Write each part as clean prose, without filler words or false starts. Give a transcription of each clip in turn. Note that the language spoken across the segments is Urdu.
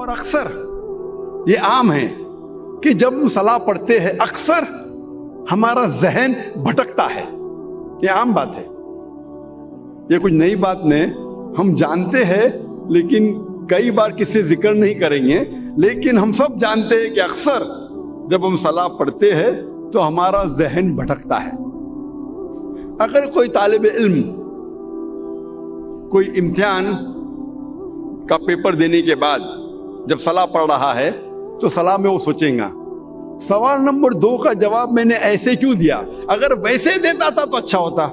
اور اکثر یہ عام ہے کہ جب ہم صلاح پڑھتے ہیں اکثر ہمارا ذہن بھٹکتا ہے. یہ عام بات ہے, یہ کچھ نئی بات نہیں, ہم جانتے ہیں لیکن کئی بار کسی ذکر نہیں کریں گے. لیکن ہم سب جانتے ہیں کہ اکثر جب ہم صلاح پڑھتے ہیں تو ہمارا ذہن بھٹکتا ہے. اگر کوئی طالب علم کوئی امتحان کا پیپر دینے کے بعد جب صلاح پڑھ رہا ہے تو صلاح میں وہ سوچیں گا سوال نمبر 2 کا جواب میں نے ایسے کیوں دیا, اگر ویسے دیتا تھا تو اچھا ہوتا.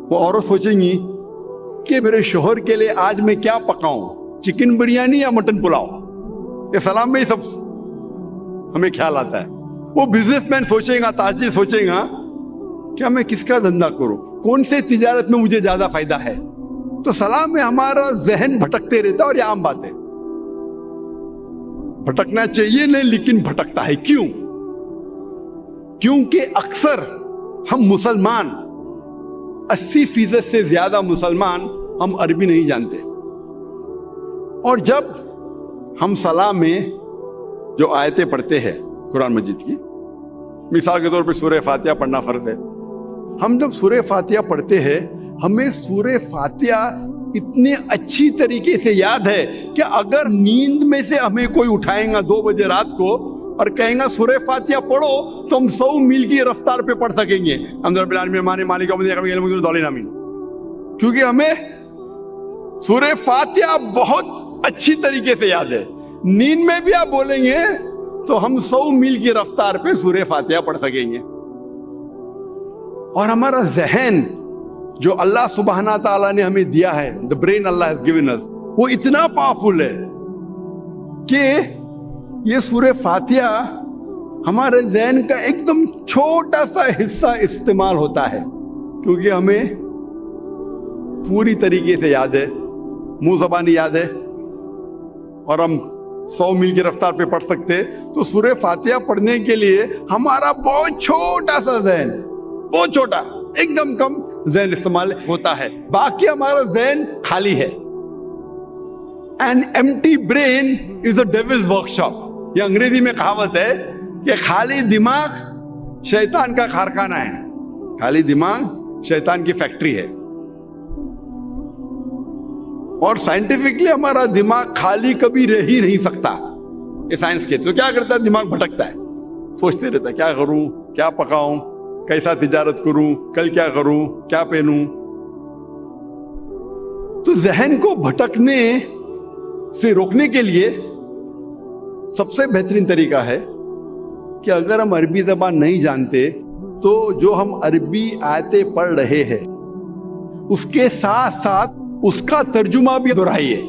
وہ عورت سوچیں گی کہ میرے شوہر کے لیے آج میں کیا پکاؤں, چکن بریانی یا مٹن پلاؤ. یہ سلام میں ہی سب ہمیں خیال آتا ہے. وہ بزنس مین سوچے گا, تاجر سوچے گا کیا میں کس کا دھندا کروں, کون سے تجارت میں مجھے زیادہ فائدہ ہے. تو سلام میں ہمارا ذہن بھٹکتے رہتا ہے, اور یہ عام بات ہے. بھٹکنا چاہیے نہیں لیکن بھٹکتا ہے. کیوں؟ کیونکہ اکثر ہم مسلمان 80% سے زیادہ مسلمان ہم عربی نہیں جانتے. اور جب ہم صلاح میں جو آیتیں پڑھتے ہیں قرآن مجید کی, مثال کے طور پہ سورہ فاتحہ پڑھنا فرض ہے. ہم جب سورہ فاتحہ پڑھتے ہیں ہمیں سورہ فاتحہ اتنے اچھی طریقے سے یاد ہے کہ اگر نیند میں سے ہمیں کوئی اٹھائیں گا 2 بجے رات کو اور کہیں گا سورہ فاتحہ پڑھو تو ہم 100 میل کی رفتار پہ پڑھ سکیں گے. کیونکہ ہمیں سورہ فاتحہ بہت اچھی طریقے سے یاد ہے. نیند میں بھی آپ بولیں گے تو ہم 100 میل کی رفتار پہ سورہ فاتحہ پڑھ سکیں گے. اور ہمارا ذہن جو اللہ سبحانہ تعالیٰ نے ہمیں دیا ہے, the brain Allah has given us, وہ اتنا پاورفل ہے کہ یہ سورہ فاتحہ ہمارے ذہن کا ایک دم چھوٹا سا حصہ استعمال ہوتا ہے, کیونکہ ہمیں پوری طریقے سے یاد ہے, منہ زبانی یاد ہے, اور ہم 100 میل کی رفتار پہ پڑھ سکتے. تو سورہ فاتحہ پڑھنے کے لیے ہمارا بہت چھوٹا سا ذہن, بہت چھوٹا, ایک دم کم ذہن استعمال ہوتا ہے. باقی ہمارا ذہن خالی ہے. An empty brain is a devil's workshop. یہ انگریزی میں کہاوت ہے کہ خالی دماغ شیطان کا کارخانہ ہے. خالی دماغ شیطان کی فیکٹری ہے. اور سائنٹیفکلی ہمارا دماغ خالی کبھی رہ ہی نہیں سکتا. یہ سائنس کہتے. تو کیا کرتا ہے, دماغ بھٹکتا ہے, سوچتے رہتا ہے کیا کروں, کیا پکاؤں, کیسا تجارت کروں, کل کیا کروں, کیا پہنوں. تو ذہن کو بھٹکنے سے روکنے کے لیے سب سے بہترین طریقہ ہے کہ اگر ہم عربی زبان نہیں جانتے تو جو ہم عربی آیتیں پڑھ رہے ہیں اس کے ساتھ ساتھ اس کا ترجمہ بھی دہرائیے.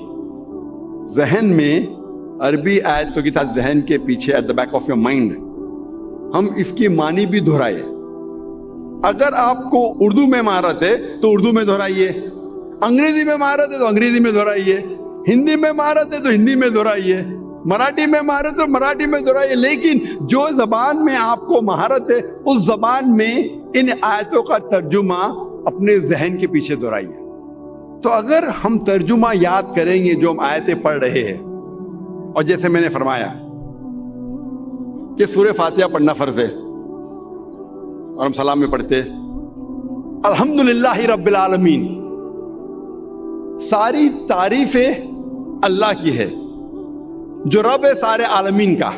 ذہن میں عربی آیتوں کے ساتھ ذہن کے پیچھے at the back of your mind ہم اس کی معنی بھی دہرائے. اگر آپ کو اردو میں مہارت ہے تو اردو میں دہرائیے, انگریزی میں مہارت ہے تو انگریزی میں دہرائیے, ہندی میں مہارت ہے تو ہندی میں دہرائیے, مراٹھی میں مہارت ہے تو مراٹھی میں دہرائیے. لیکن جو زبان میں آپ کو مہارت ہے اس زبان میں ان آیتوں کا ترجمہ اپنے ذہن کے پیچھے دہرائیے. تو اگر ہم ترجمہ یاد کریں گے جو ہم آیتیں پڑھ رہے ہیں, اور جیسے میں نے فرمایا کہ سورہ فاتحہ پڑھنا فرض ہے اور ہم سلام میں پڑھتے الحمدللہ رب العالمین, ساری تعریفیں اللہ کی ہے جو رب ہے سارے عالمین کا.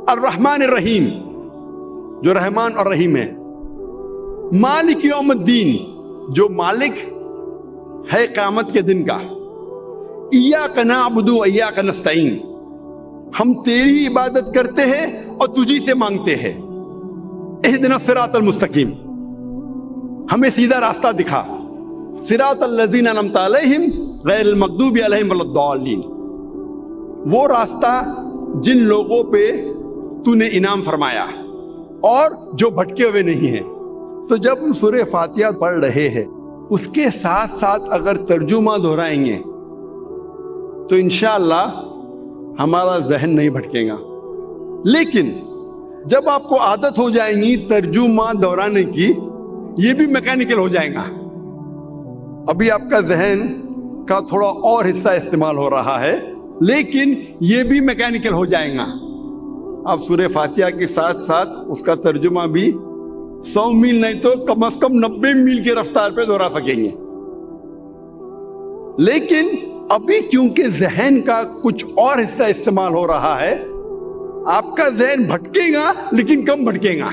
الرحمن الرحیم, جو رحمان اور رحیم ہے. مالک یوم الدین, جو مالک ہے قیامت کے دن کا. ایاک نعبد و ایاک نستعین, ہم تیری عبادت کرتے ہیں اور تجھی سے مانگتے ہیں. اہدنا الصراط المستقیم, ہمیں سیدھا راستہ دکھا. صراط الذین انعمت علیہم غیر المغضوب علیہم ولا الضالین, وہ راستہ جن لوگوں پہ تو نے انعام فرمایا اور جو بھٹکے ہوئے نہیں ہیں. تو جب ہم سورہ فاتحہ پڑھ رہے ہیں اس کے ساتھ ساتھ اگر ترجمہ دہرائیں گے تو انشاءاللہ ہمارا ذہن نہیں بھٹکے گا. لیکن جب آپ کو عادت ہو جائیں گی ترجمہ دہرانے کی, یہ بھی میکینیکل ہو جائے گا. ابھی آپ کا ذہن کا تھوڑا اور حصہ استعمال ہو رہا ہے، لیکن یہ بھی میکینیکل ہو جائے گا. آپ سورہ فاتحہ کے ساتھ ساتھ اس کا ترجمہ بھی 100 میل نہیں تو کم از کم 90 میل کی رفتار پہ دہرا سکیں گے. لیکن ابھی کیونکہ ذہن کا کچھ اور حصہ استعمال ہو رہا ہے، آپ کا ذہن بھٹکے گا لیکن کم بھٹکے گا.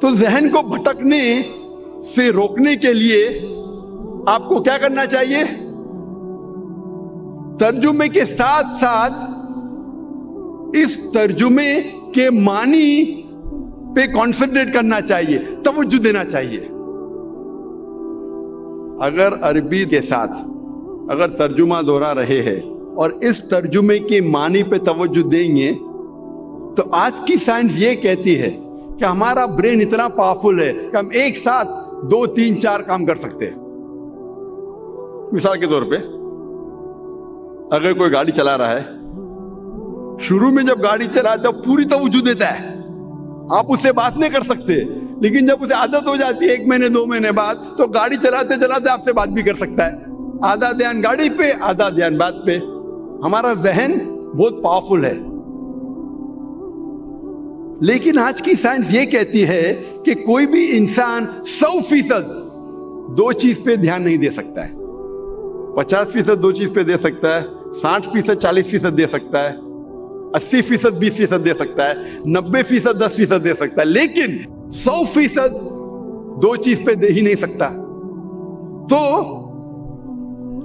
تو ذہن کو بھٹکنے سے روکنے کے لیے آپ کو کیا کرنا چاہیے؟ ترجمے کے ساتھ ساتھ اس ترجمے کے معنی پہ کانسنٹریٹ کرنا چاہیے، توجہ دینا چاہیے. اگر عربی کے ساتھ اگر ترجمہ دہرا رہے ہیں اور اس ترجمے کے معنی پہ توجہ دیں گے تو آج کی سائنس یہ کہتی ہے کہ ہمارا برین اتنا پاورفل ہے کہ ہم ایک ساتھ 2 3 4 کام کر سکتے ہیں. مثال کے طور پہ اگر کوئی گاڑی چلا رہا ہے، شروع میں جب گاڑی چلاتا ہے پوری توجہ دیتا ہے، آپ اس سے بات نہیں کر سکتے، لیکن جب اسے عادت ہو جاتی ہے 1 مہینے 2 مہینے بعد تو گاڑی چلاتے چلاتے آپ سے بات بھی کر سکتا ہے. آدھا دھیان گاڑی پہ، آدھا دھیان بات پہ. ہمارا ذہن بہت پاورفل ہے. لیکن آج کی سائنس یہ کہتی ہے کہ کوئی بھی انسان 100% 2 چیز پہ دھیان نہیں دے سکتا ہے. 50% 2 چیز پہ دے سکتا ہے، 60% 40% دے سکتا ہے، 80% 20% دے سکتا ہے، 90% 10% دے سکتا ہے، لیکن 100% 2 چیز پہ دے ہی نہیں سکتا. تو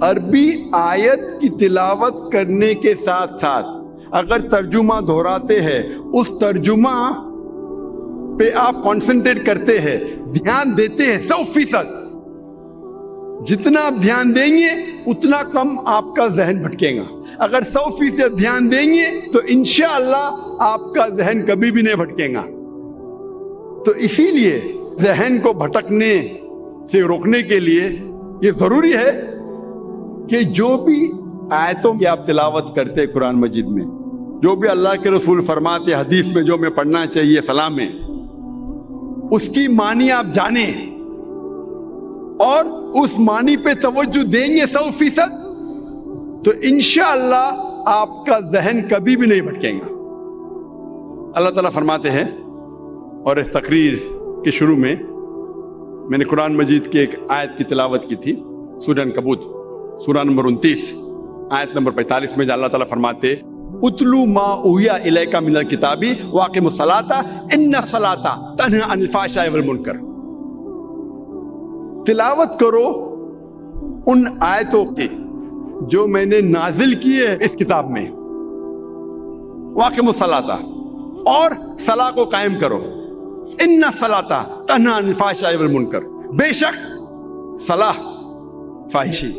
عربی آیت کی تلاوت کرنے کے ساتھ ساتھ اگر ترجمہ دہراتے ہیں، اس ترجمہ پہ آپ کانسنٹریٹ کرتے ہیں، دھیان دیتے ہیں 100%، جتنا آپ دھیان دیں گے اتنا کم آپ کا ذہن بھٹکے گا. اگر 100% دھیان دیں گے تو انشاءاللہ آپ کا ذہن کبھی بھی نہیں بھٹکے گا. تو اسی لیے ذہن کو بھٹکنے سے روکنے کے لیے یہ ضروری ہے کہ جو بھی آیتوں کی آپ تلاوت کرتے قرآن مجید میں، جو بھی اللہ کے رسول فرماتے حدیث میں جو میں پڑھنا چاہیے سلام میں، اس کی معنی آپ جانیں اور اس معنی پہ توجہ دیں گے 100%، تو انشاءاللہ آپ کا ذہن کبھی بھی نہیں بھٹکے گا. اللہ تعالیٰ فرماتے ہیں، اور اس تقریر کے شروع میں نے قرآن مجید کی ایک آیت کی تلاوت کی تھی، سورہ عنکبوت سورہ نمبر 29 آیت نمبر 45 میں اللہ تعالیٰ فرماتے اتلو ما اوحی الیک من الکتاب واقم الصلاۃ ان الصلاۃ تنہی عن الفحشاء والمنکر. تلاوت کرو ان آیتوں کی جو میں نے نازل کی ہے اس کتاب میں، واقم الصلاۃ، اور صلاح کو قائم کرو. ان الصلاۃ تنہی عن الفحشاء والمنکر، بے شک صلاح فاحشی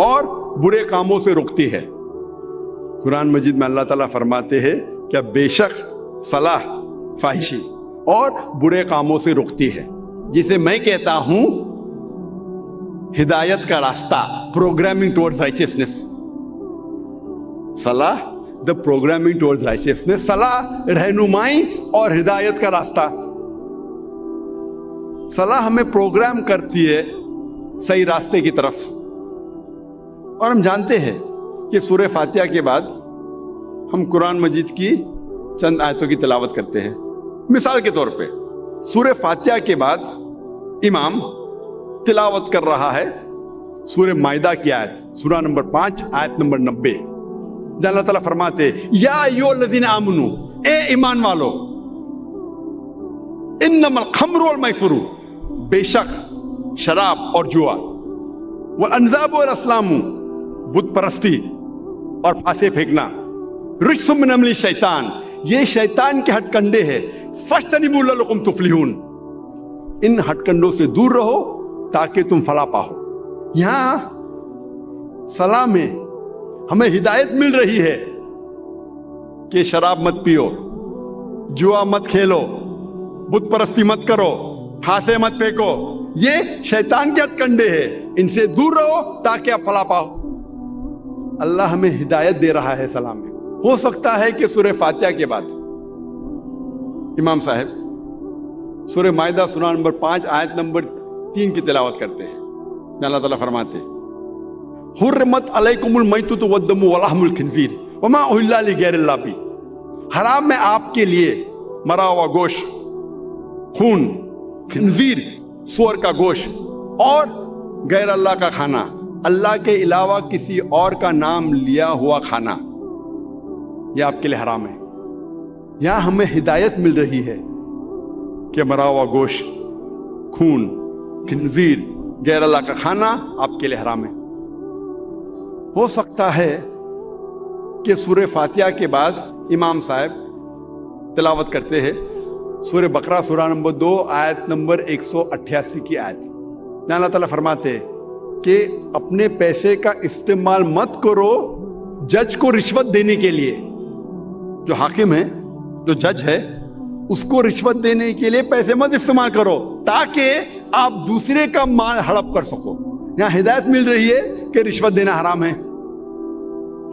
اور برے کاموں سے روکتی ہے. قرآن مجید میں اللہ تعالیٰ فرماتے ہیں کہ بے شک صلاح فاحشی اور برے کاموں سے روکتی ہے، جسے میں کہتا ہوں ہدایت کا راستہ، پروگرامنگ ٹورڈز رائچسنس. صلاح دا پروگرامنگ ٹورڈز رائچسنس، صلاح رہنمائی اور ہدایت کا راستہ. صلاح ہمیں پروگرام کرتی ہے صحیح راستے کی طرف. اور ہم جانتے ہیں کہ سورہ فاتحہ کے بعد ہم قرآن مجید کی چند آیتوں کی تلاوت کرتے ہیں. مثال کے طور پہ سورہ فاتحہ کے بعد امام تلاوت کر رہا ہے سورہ مائدہ کی آیت، سورہ نمبر 5 آیت نمبر 90، جہاں اللہ تعالیٰ فرماتے یا ایھا الذین آمنوا، اے ایمان والو، انما الخمر والمیسر، بے شک شراب اور جوا، والانصاب والازلام، بت پرستی اور پھانسے پھینکنا، رجس من عمل الشیطان، یہ شیطان کے ہتھ کنڈے ہیں، فاجتنبوہ لعلکم تفلحون، ان ہتھ کنڈوں سے دور رہو تاکہ تم فلاح پاؤ. یہاں صلاح میں ہمیں ہدایت مل رہی ہے کہ شراب مت پیو، جوا مت کھیلو، بت پرستی مت کرو، پھانسے مت پھینکو، یہ شیطان کے ہتھ کنڈے ہیں، ان سے دور رہو تاکہ آپ فلاح پاؤ. اللہ ہمیں ہدایت دے رہا ہے صلاح میں. ہو سکتا ہے کہ سورہ فاتحہ کے بعد امام صاحب سورہ مائدہ سورہ نمبر 5 آیت نمبر 3 کی تلاوت کرتے ہیں. اللہ تعالیٰ فرماتے حرمت علیکم المیتۃ والدم ولحم الخنزیر وما اہل لغیر اللہ بہ، حرام ہے آپ کے لیے مرا ہوا گوشت، خون، خنزیر سور کا گوشت، اور غیر اللہ کا کھانا، اللہ کے علاوہ کسی اور کا نام لیا ہوا کھانا، یہ آپ کے لیے حرام ہے۔ یہاں ہمیں ہدایت مل رہی ہے کہ مرا ہوا گوشت، خون، خنزیر، غیر اللہ کا کھانا آپ کے لیے حرام ہے۔ ہو سکتا ہے کہ سورہ فاتحہ کے بعد امام صاحب تلاوت کرتے ہیں سورہ بقرہ سورہ نمبر 2 آیت نمبر 188 کی آیت، جہاں اللہ تعالیٰ فرماتے ہیں کہ اپنے پیسے کا استعمال مت کرو جج کو رشوت دینے کے لیے۔ جو حاکم ہے، جو جج ہے، اس کو رشوت دینے کے لیے پیسے مت استعمال کرو تاکہ آپ دوسرے کا مال ہڑپ کر سکو۔ یہاں ہدایت مل رہی ہے کہ رشوت دینا حرام ہے۔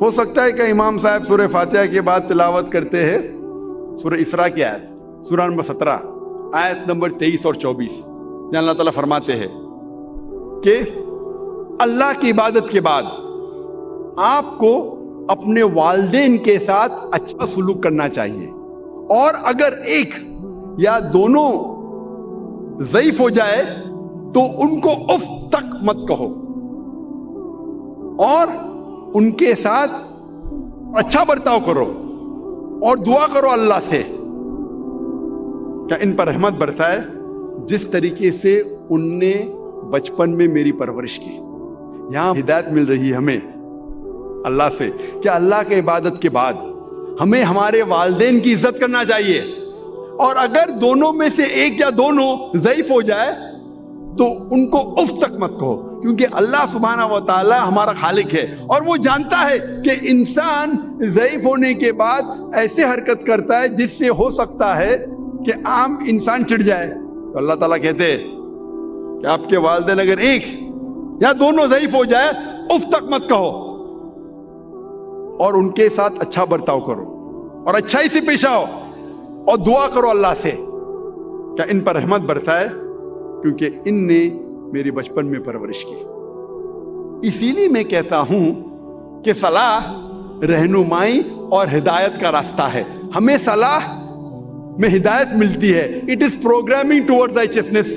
ہو سکتا ہے کہ امام صاحب سورہ فاتحہ کے بعد تلاوت کرتے ہیں سورہ اسراء کی آیت سورہ نمبر 17 آیت نمبر 23 اور 24، جہاں اللہ تعالیٰ فرماتے ہیں کہ اللہ کی عبادت کے بعد آپ کو اپنے والدین کے ساتھ اچھا سلوک کرنا چاہیے، اور اگر ایک یا دونوں ضعیف ہو جائے تو ان کو اف تک مت کہو، اور ان کے ساتھ اچھا برتاؤ کرو اور دعا کرو اللہ سے کہ ان پر رحمت برسائے جس طریقے سے ان نے بچپن میں میری پرورش کی۔ یہاں ہدایت مل رہی ہے ہمیں اللہ سے کہ اللہ کے عبادت کے بعد ہمیں ہمارے والدین کی عزت کرنا چاہیے، اور اگر دونوں میں سے ایک یا دونوں ضعیف ہو جائے تو ان کو اف تک مت کہو، کیونکہ اللہ سبحانہ و تعالی ہمارا خالق ہے اور وہ جانتا ہے کہ انسان ضعیف ہونے کے بعد ایسے حرکت کرتا ہے جس سے ہو سکتا ہے کہ عام انسان چڑھ جائے۔ تو اللہ تعالیٰ کہتے ہیں کہ آپ کے والدین اگر ایک یا دونوں ضعیف ہو جائے اف تک مت کہو، اور ان کے ساتھ اچھا برتاؤ کرو اور اچھائی سے پیش آؤ اور دعا کرو اللہ سے کہ ان پر رحمت برسائے کیونکہ ان نے میری بچپن میں پرورش کی۔ اسی لیے میں کہتا ہوں کہ صلاح رہنمائی اور ہدایت کا راستہ ہے۔ ہمیں صلاح میں ہدایت ملتی ہے، اٹ از پروگرامنگ ٹوورڈ رائچسنس۔